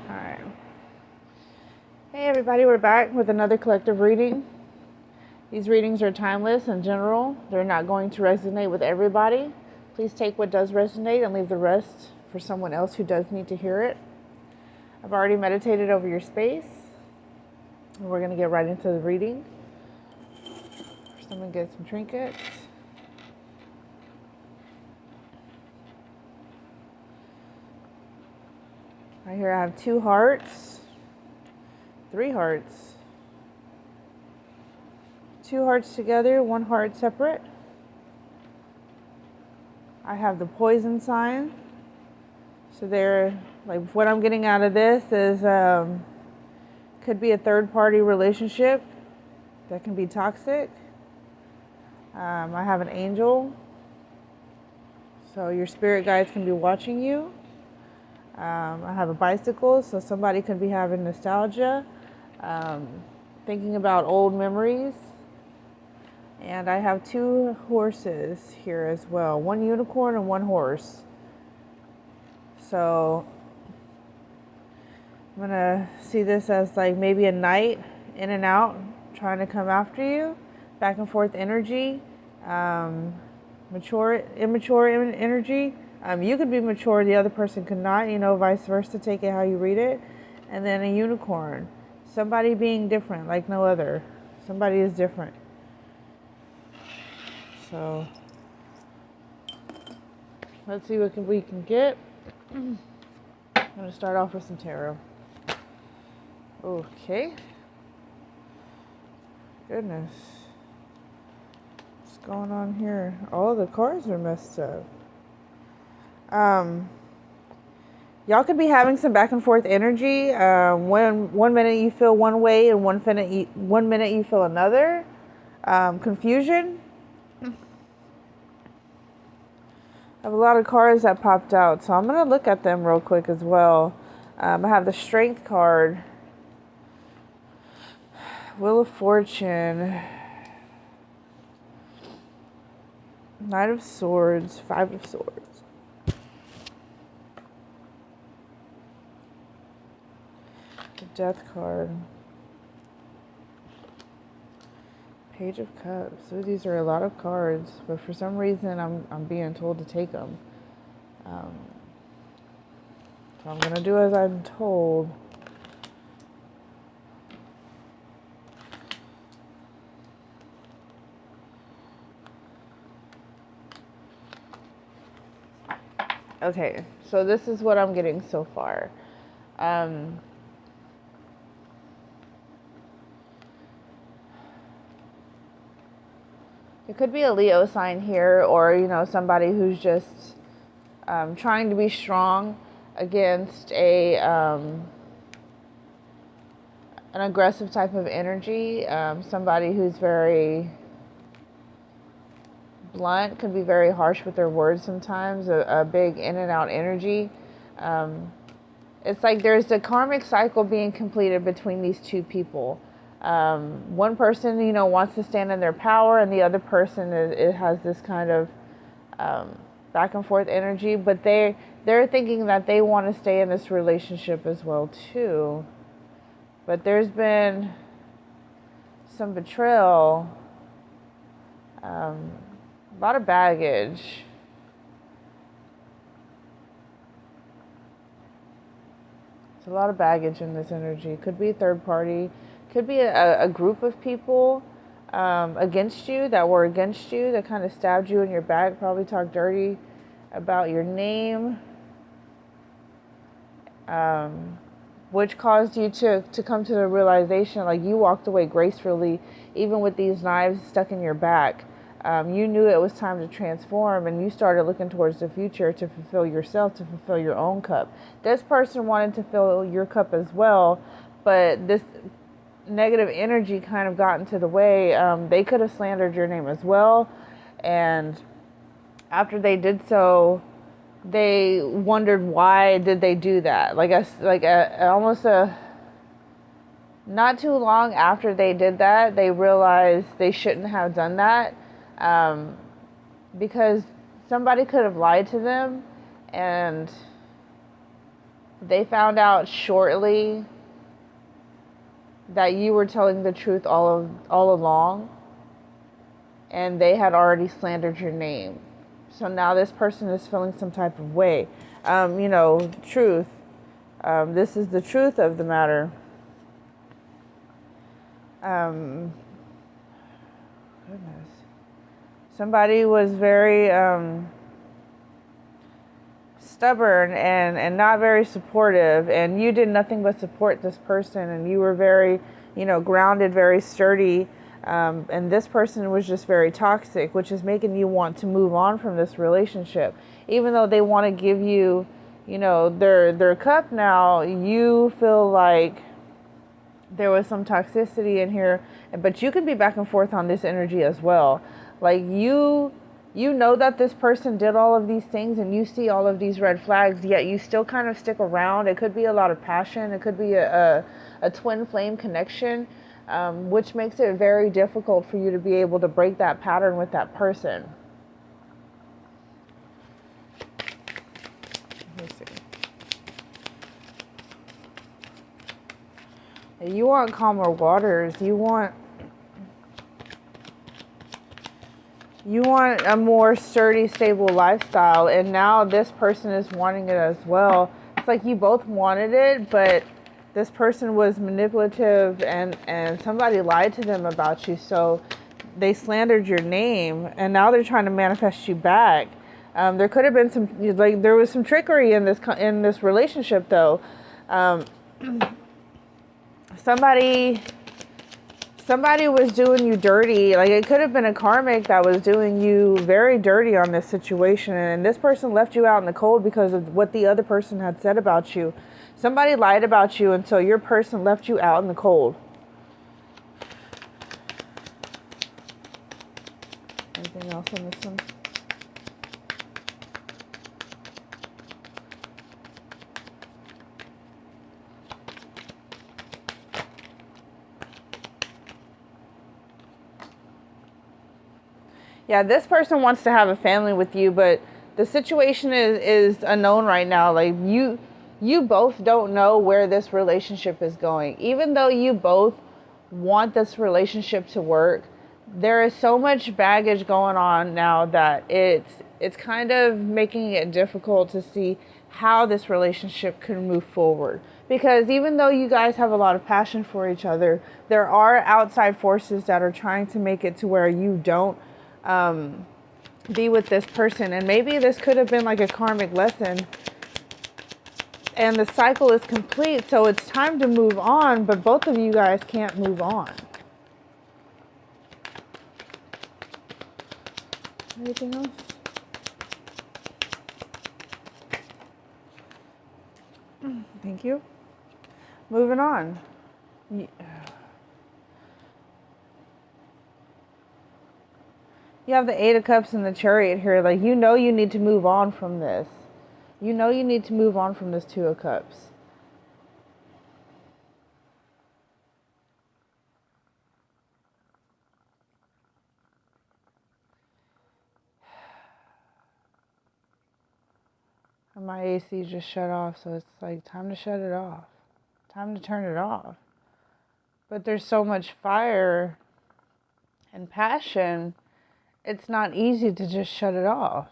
Alright. Hey everybody, we're back with another collective reading. These readings are timeless and general. They're not going to resonate with everybody. Please take what does resonate and leave the rest for someone else who does need to hear it. I've already meditated over your space. And we're going to get right into the reading. First, I'm going to get some trinkets. Right here I have 2 hearts, 3 hearts, 2 hearts together, 1 heart separate. I have the poison sign. So there, like what I'm getting out of this is could be a third-party relationship that can be toxic. I have an angel. So your spirit guides can be watching you. I have a bicycle, so somebody could be having nostalgia, thinking about old memories. And I have 2 horses here as well, 1 unicorn and 1 horse. So I'm gonna see this as like maybe a knight in and out, trying to come after you, back and forth energy, mature, immature energy. You could be mature, the other person could not, vice versa, take it how you read it. And then a unicorn, somebody being different like no other. Somebody is different. So let's see what we can get. I'm going to start off with some tarot. Okay. Goodness. What's going on here? All the cards are messed up. Y'all could be having some back and forth energy. One minute you feel one way and one minute you feel another. Confusion. I have a lot of cards that popped out, so I'm going to look at them real quick as well. I have the Strength card, Wheel of Fortune, Knight of Swords, 5 of Swords, the Death card, Page of Cups. So these are a lot of cards, but for some reason I'm being told to take them. So I'm gonna do as I'm told. Okay, so this is what I'm getting so far. It could be a Leo sign here, or somebody who's just trying to be strong against an aggressive type of energy. Somebody who's very blunt, could be very harsh with their words sometimes. A big in and out energy. It's like there's a karmic cycle being completed between these 2 people. One person, wants to stand in their power, and the other person it has this kind of back and forth energy. But they're thinking that they want to stay in this relationship as well too. But there's been some betrayal, a lot of baggage. There's a lot of baggage in this energy. Could be a third party. Could be a group of people against you, that were against you, that kind of stabbed you in your back, probably talked dirty about your name, which caused you to come to the realization, like you walked away gracefully, even with these knives stuck in your back. You knew it was time to transform, and you started looking towards the future to fulfill yourself, to fulfill your own cup. This person wanted to fill your cup as well, but this negative energy kind of got into the way. They could have slandered your name as well, and after they did so, they wondered why did they do that. Almost not too long after they did that, they realized they shouldn't have done that, because somebody could have lied to them, and They found out shortly that you were telling the truth all along, and they had already slandered your name. So now this person is feeling some type of way. Truth. This is the truth of the matter. Goodness. Somebody was very stubborn and not very supportive, and you did nothing but support this person, and you were very, grounded, very sturdy. And this person was just very toxic, which is making you want to move on from this relationship. Even though they want to give you, their cup now, you feel like there was some toxicity in here. But you can be back and forth on this energy as well. Like you know that this person did all of these things, and you see all of these red flags, yet you still kind of stick around. It could be a lot of passion. It could be a twin flame connection, which makes it very difficult for you to be able to break that pattern with that person. Let me see. You want calmer waters. You want a more sturdy, stable lifestyle, and now this person is wanting it as well. It's like you both wanted it, but this person was manipulative, and somebody lied to them about you, so they slandered your name, and now they're trying to manifest you back. There could have been there was some trickery in this relationship, though. Somebody was doing you dirty. Like, it could have been a karmic that was doing you very dirty on this situation, and this person left you out in the cold because of what the other person had said about you. Somebody lied about you until your person left you out in the cold. Anything else on this one? Yeah, this person wants to have a family with you, but the situation is unknown right now. Like, you both don't know where this relationship is going. Even though you both want this relationship to work, there is so much baggage going on now that it's kind of making it difficult to see how this relationship can move forward. Because even though you guys have a lot of passion for each other, there are outside forces that are trying to make it to where you don't be with this person. And maybe this could have been like a karmic lesson, and the cycle is complete, so it's time to move on, but both of you guys can't move on. Anything else? Thank you. Moving on. You have the Eight of Cups and the Chariot here. Like, you need to move on from this. You need to move on from this Two of Cups. And my AC just shut off, so it's like time to shut it off. Time to turn it off. But there's so much fire and passion, it's not easy to just shut it off.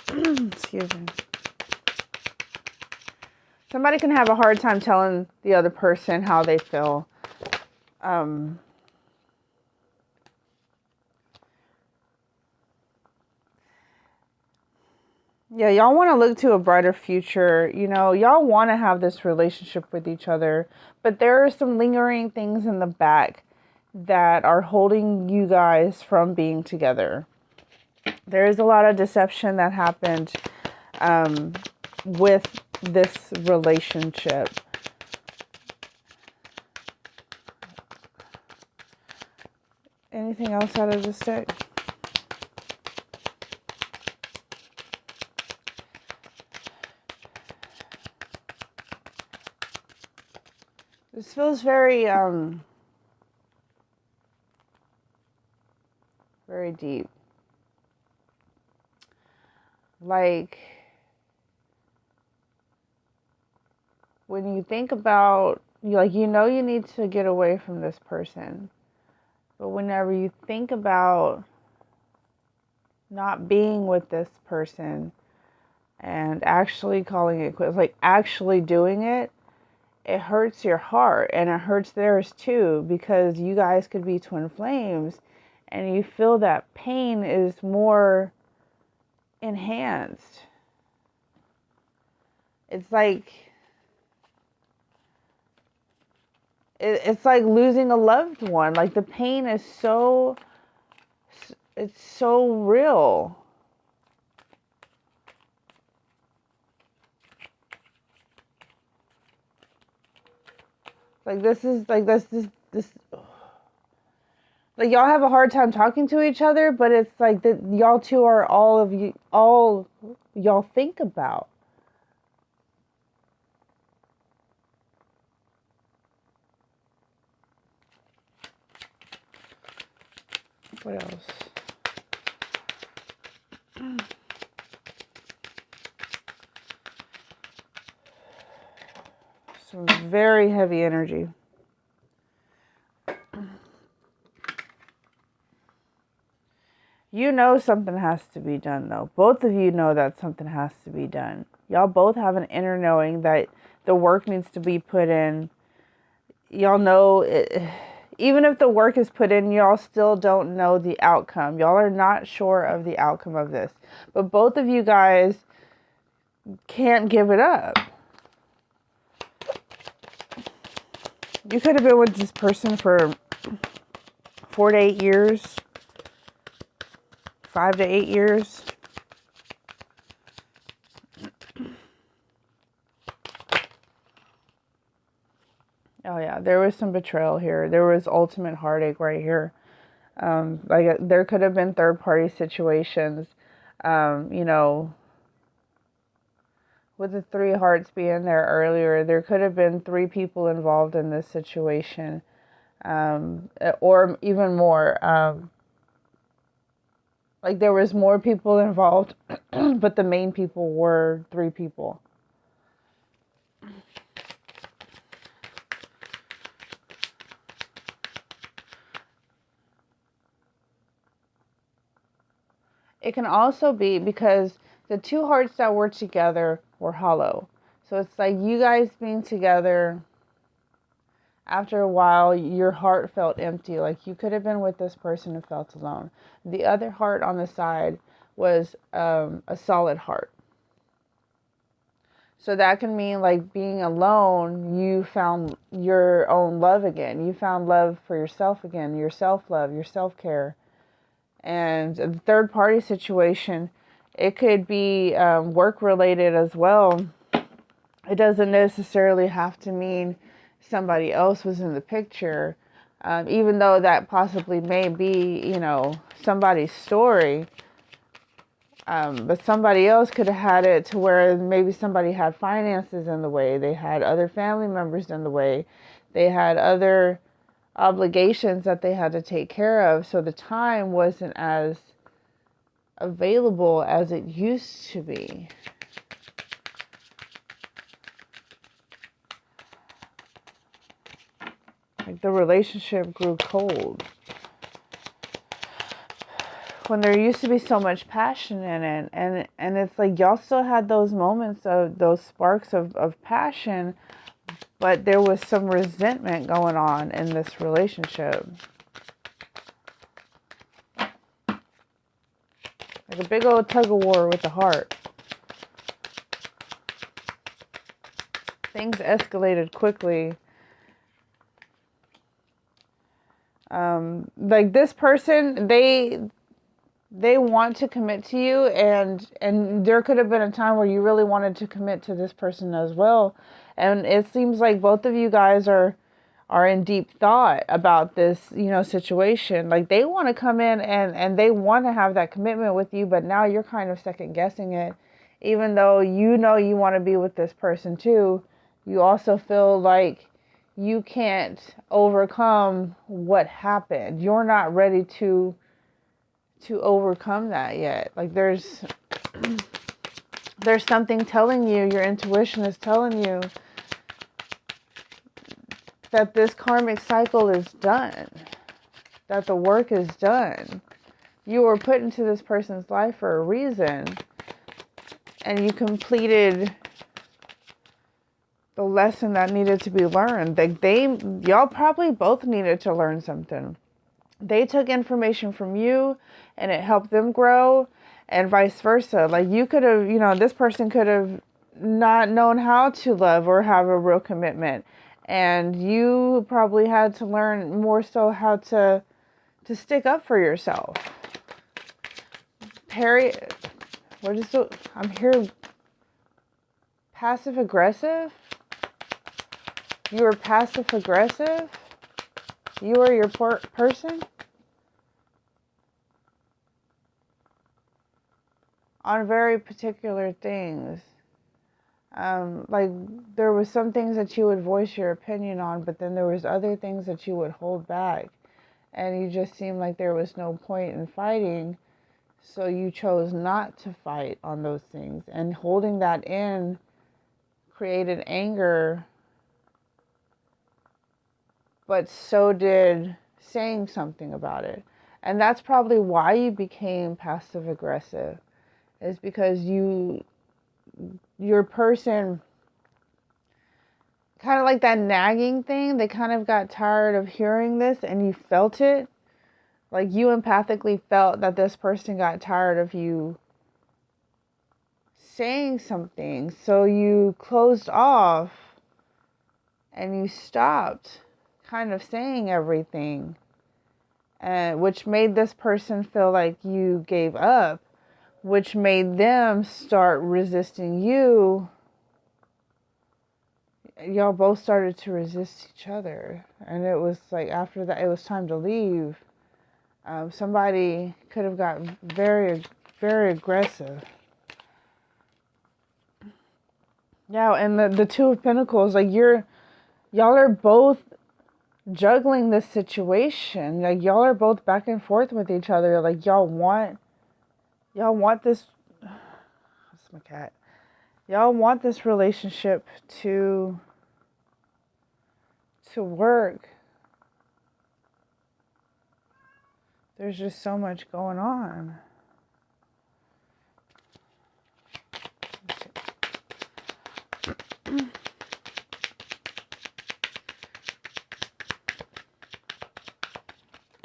Excuse me. Somebody can have a hard time telling the other person how they feel. Yeah, y'all want to look to a brighter future. Y'all want to have this relationship with each other, but there are some lingering things in the back that are holding you guys from being together. There is a lot of deception that happened with this relationship. Anything else out of this deck? This feels very, very deep. Like, when you think about, like, you know you need to get away from this person. But whenever you think about not being with this person and actually calling it quits, like actually doing it, it hurts your heart and it hurts theirs too, because you guys could be twin flames and you feel that pain is more enhanced. It's like it's like losing a loved one. Like, the pain is so, it's so real. Like, this is like this like, y'all have a hard time talking to each other, but it's like that y'all two are all y'all think about. What else? Some very heavy energy. You know something has to be done, though. Both of you know that something has to be done. Y'all both have an inner knowing that the work needs to be put in. Y'all know it, even if the work is put in, y'all still don't know the outcome. Y'all are not sure of the outcome of this. But both of you guys can't give it up. You could have been with this person for 4 to 8 years. 5 to 8 years. Oh yeah, there was some betrayal here. There was ultimate heartache right here. Like, there could have been third party situations. You know, with the 3 hearts being there earlier, there could have been 3 people involved in this situation, or even more. Like, there was more people involved, but the main people were 3 people. It can also be because the 2 hearts that were together were hollow. So it's like you guys being together, after a while, your heart felt empty. Like, you could have been with this person and felt alone. The other heart on the side was a solid heart. So that can mean, like, being alone, you found your own love again. You found love for yourself again, your self-love, your self-care. And the third party situation, it could be work related as well. It doesn't necessarily have to mean somebody else was in the picture, even though that possibly may be, you know, somebody's story. But somebody else could have had it to where maybe somebody had finances in the way. They had other family members in the way. They had other obligations that they had to take care of, so the time wasn't as available as it used to be. Like, the relationship grew cold when there used to be so much passion in it, and it's like y'all still had those moments of those sparks of passion, but there was some resentment going on in this relationship. Like a big old tug of war with the heart. Things escalated quickly. Like, this person, they want to commit to you, and there could have been a time where you really wanted to commit to this person as well. And it seems like both of you guys are in deep thought about this, you know, situation. Like, they want to come in and they want to have that commitment with you, but now you're kind of second guessing it. Even though you know you want to be with this person too, you also feel like you can't overcome what happened. You're not ready to overcome that yet. Like, there's There's something telling you, your intuition is telling you that this karmic cycle is done, that the work is done. You were put into this person's life for a reason, and you completed the lesson that needed to be learned. Like y'all probably both needed to learn something. They took information from you and it helped them grow, and vice versa. Like you could have, this person could have not known how to love or have a real commitment. And you probably had to learn more so how to stick up for yourself. Perry, I'm here, passive aggressive? You were passive aggressive? You were your person? On very particular things. Like there was some things that you would voice your opinion on, but then there was other things that you would hold back. And you just seemed like there was no point in fighting. So you chose not to fight on those things. And holding that in created anger. But so did saying something about it. And that's probably why you became passive aggressive. Is because your person, kind of like that nagging thing, they kind of got tired of hearing this and you felt it. Like you empathically felt that this person got tired of you saying something. So you closed off and you stopped kind of saying everything. Which made this person feel like you gave up. Which made them start resisting you. Y'all both started to resist each other. And it was like after that, it was time to leave. Somebody could have got very, very aggressive. Yeah, and the Two of Pentacles, like y'all are both juggling this situation. Like y'all are both back and forth with each other. Like y'all want this. That's my cat. Y'all want this relationship to work. There's just so much going on. Do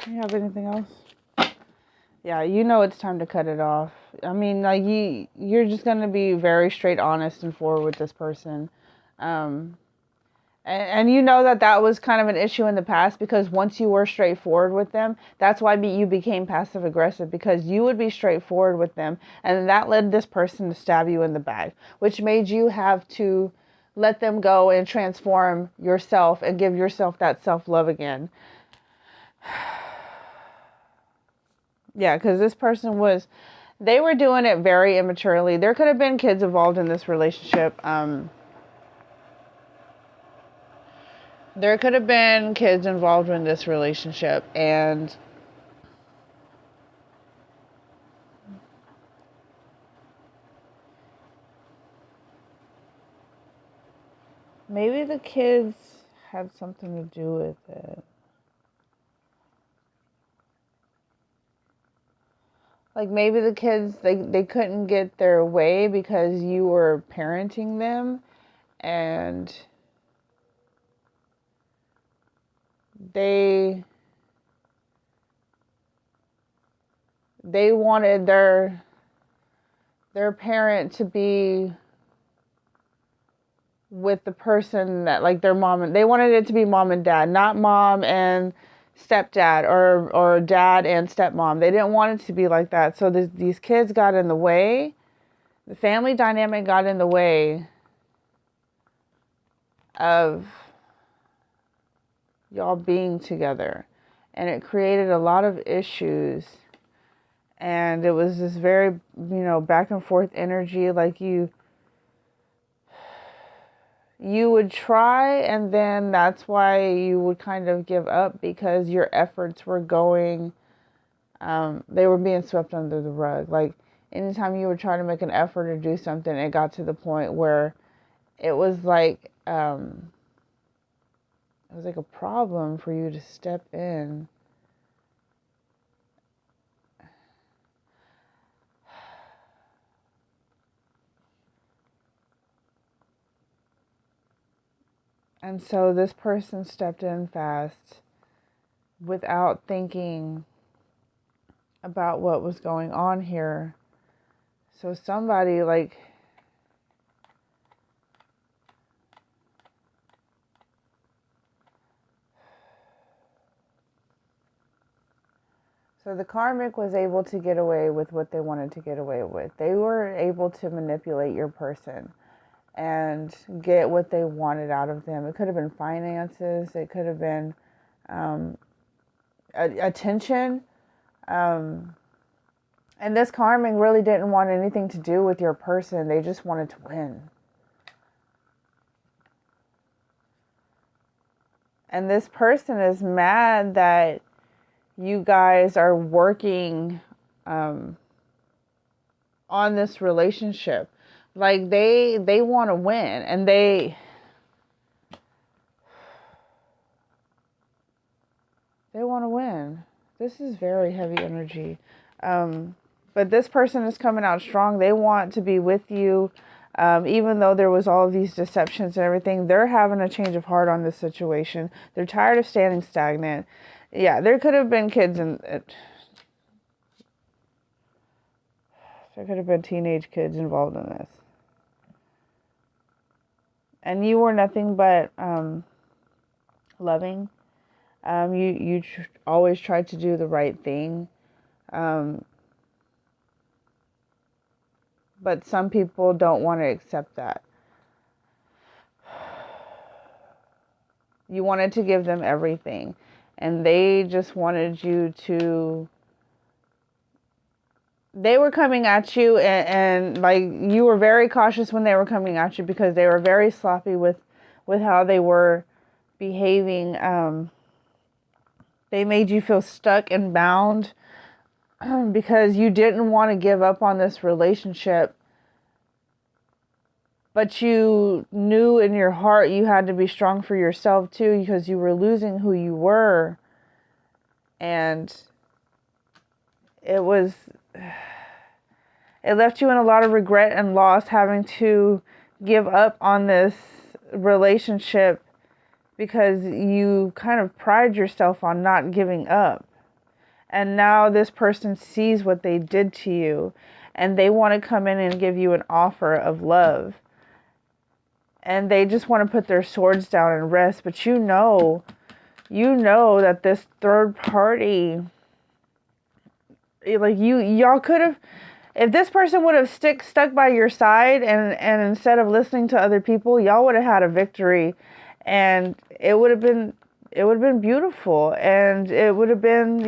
you have anything else? Yeah, it's time to cut it off. I mean, like you're just gonna be very straight, honest, and forward with this person. And that was kind of an issue in the past, because once you were straightforward with them, that's why you became passive aggressive, because you would be straightforward with them, and that led this person to stab you in the back, which made you have to let them go and transform yourself and give yourself that self-love again. Yeah, because this person they were doing it very immaturely. There could have been kids involved in this relationship. There could have been kids involved in this relationship, and maybe the kids had something to do with it. Like maybe the kids, they couldn't get their way because you were parenting them, and they wanted their parent to be with the person that, like, their mom, and they wanted it to be mom and dad, not mom and stepdad or dad and stepmom. They didn't want it to be like that. So these kids got in the way. The family dynamic got in the way of y'all being together, and it created a lot of issues. And it was this very, back and forth energy. Like you would try, and then that's why you would kind of give up, because your efforts were going, they were being swept under the rug. Like anytime you were trying to make an effort to do something, it got to the point where it was like a problem for you to step in. And so this person stepped in fast without thinking about what was going on here. So somebody so the karmic was able to get away with what they wanted to get away with. They were able to manipulate your person and get what they wanted out of them. It could have been finances. It could have been attention. And this karmic really didn't want anything to do with your person. They just wanted to win. And this person is mad that you guys are working on this relationship. Like they want to win, and they want to win. This is very heavy energy. But this person is coming out strong. They want to be with you. Even though there was all of these deceptions and everything, they're having a change of heart on this situation. They're tired of standing stagnant. Yeah, there could have been kids there could have been teenage kids involved in this. And you were nothing but loving. You always tried to do the right thing. But some people don't want to accept that. You wanted to give them everything. And they just wanted you to... They were coming at you and like you were very cautious when they were coming at you because they were very sloppy with how they were behaving. They made you feel stuck and bound because you didn't want to give up on this relationship. But you knew in your heart you had to be strong for yourself too because you were losing who you were. And it left you in a lot of regret and loss having to give up on this relationship because you kind of pride yourself on not giving up. And now this person sees what they did to you and they want to come in and give you an offer of love. And they just want to put their swords down and rest. But you know that this third party, like y'all could have, if this person would have stuck by your side and instead of listening to other people, y'all would have had a victory, and it would have been beautiful, and it would have been,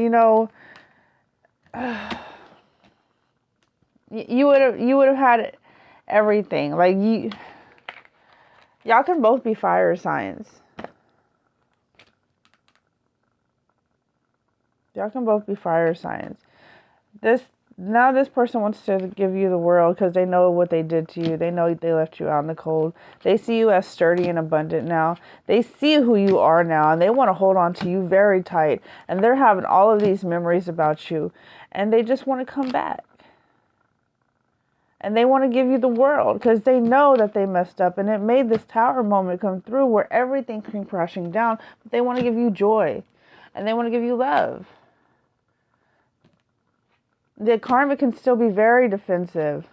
you would have had everything. Like y'all can both be fire signs. Y'all can both be fire signs. Now this person wants to give you the world because they know what they did to you. They know they left you out in the cold. They see you as sturdy and abundant now. They see who you are now, and they want to hold on to you very tight. And they're having all of these memories about you, and they just want to come back. And they want to give you the world because they know that they messed up, and it made this tower moment come through where everything came crashing down. But they want to give you joy, and they want to give you love. The karma can still be very defensive.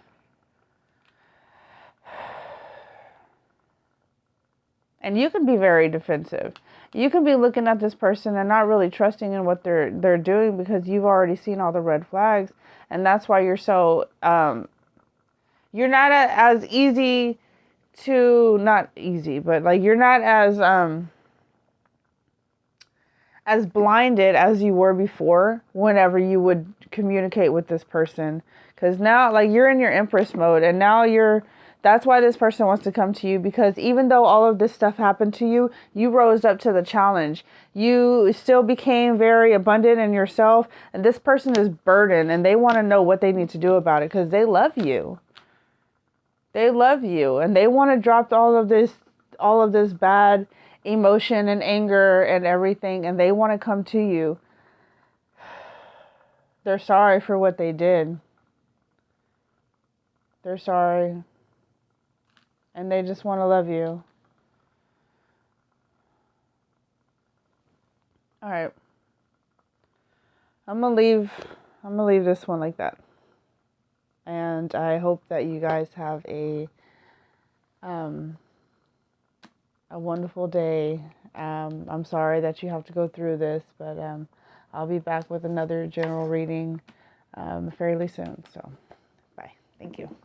And you can be very defensive. You can be looking at this person and not really trusting in what they're doing because you've already seen all the red flags. And that's why you're so... you're not as easy to... Not easy, but like you're not as blinded as you were before whenever you would communicate with this person, because now like you're in your Empress mode, and now you're That's why this person wants to come to you, because even though all of this stuff happened to you, you rose up to the challenge. You still became very abundant in yourself, and this person is burdened, and they want to know what they need to do about it because they love you. They love you, and they want to drop all of this bad emotion and anger and everything, and they want to come to you. They're sorry for what they did. They're sorry. And they just want to love you. All right. I'm gonna leave this one like that. And I hope that you guys have a wonderful day. I'm sorry that you have to go through this, but I'll be back with another general reading fairly soon. So, bye. Thank you.